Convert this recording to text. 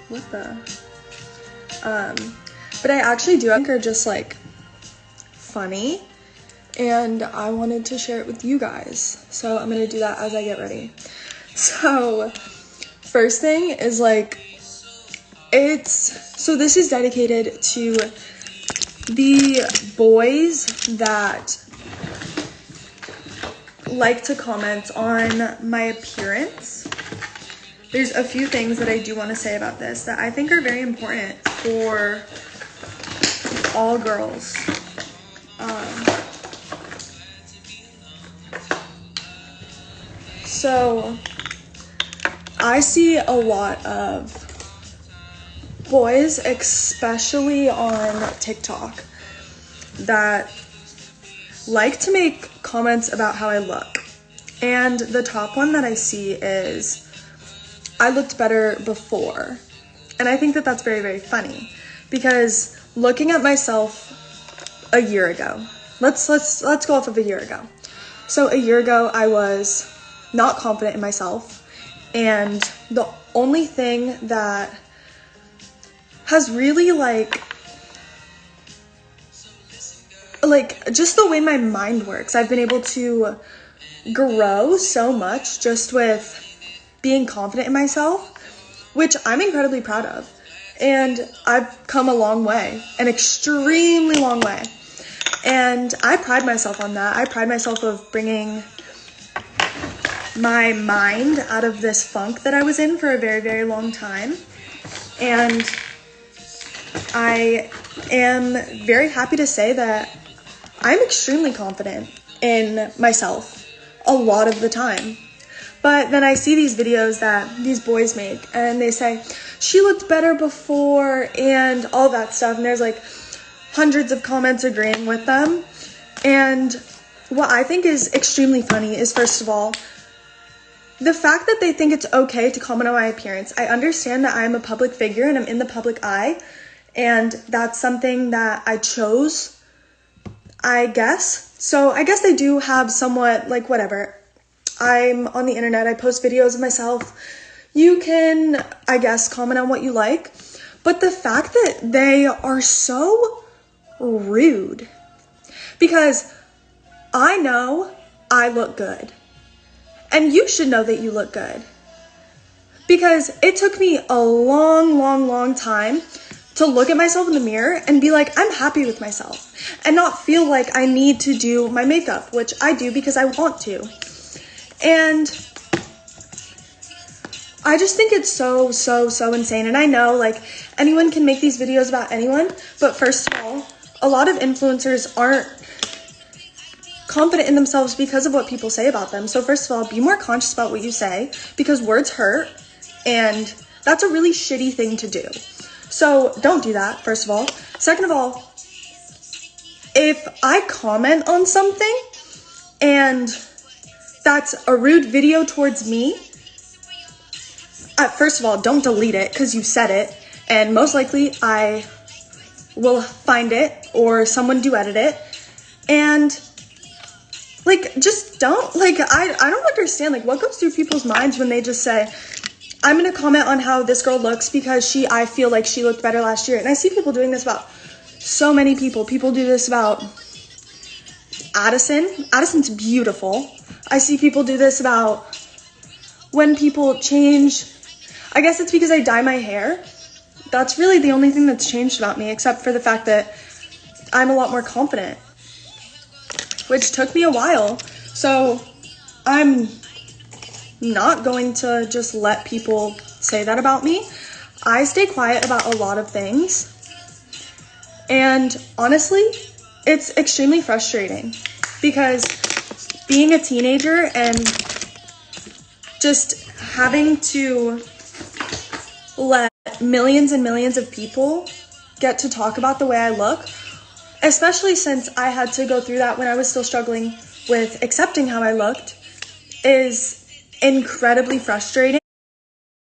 what the? But I actually do think are just like funny, and I wanted to share it with you guys. So I'm gonna do that as I get ready. So first thing is like, so this is dedicated to the boys that like to comment on my appearance. There's a few things that I do want to say about this that I think are very important for all girls. So I see a lot of boys, especially on TikTok, that like to make comments about how I look. And the top one that I see is, I looked better before. And I think that that's very, very funny, because looking at myself a year ago, let's go off of a year ago. So a year ago, I was not confident in myself, and the only thing that has really like just the way my mind works, I've been able to grow so much just with being confident in myself, which I'm incredibly proud of. And I've come a long way, an extremely long way. And I pride myself on that. I pride myself of bringing my mind out of this funk that I was in for a very, very long time. And I am very happy to say that I'm extremely confident in myself a lot of the time. But then I see these videos that these boys make, and they say, she looked better before, and all that stuff. And there's like hundreds of comments agreeing with them. And what I think is extremely funny is, first of all, the fact that they think it's okay to comment on my appearance. I understand that I'm a public figure and I'm in the public eye, and that's something that I chose, I guess. So I guess I do have somewhat, like, whatever. I'm on the internet, I post videos of myself. You can, I guess, comment on what you like. But the fact that they are so rude, because I know I look good. And you should know that you look good. Because it took me a long, long, long time to look at myself in the mirror and be like, I'm happy with myself. And not feel like I need to do my makeup, which I do because I want to. And I just think it's so, so, so insane. And I know, like, anyone can make these videos about anyone. But first of all, a lot of influencers aren't confident in themselves because of what people say about them. So first of all, be more conscious about what you say, because words hurt, and that's a really shitty thing to do. So don't do that, first of all. Second of all, if I comment on something and that's a rude video towards me, first of all, don't delete it because you said it, and most likely I will find it or someone do edit it. And like, just don't, like, I don't understand, like, what goes through people's minds when they just say, I'm going to comment on how this girl looks because I feel like she looked better last year. And I see people doing this about so many people. People do this about Addison. Addison's beautiful. I see people do this about when people change. I guess it's because I dye my hair. That's really the only thing that's changed about me, except for the fact that I'm a lot more confident, which took me a while. So I'm not going to just let people say that about me. I stay quiet about a lot of things. And honestly, it's extremely frustrating because being a teenager and just having to let millions and millions of people get to talk about the way I look, especially since I had to go through that when I was still struggling with accepting how I looked, is incredibly frustrating.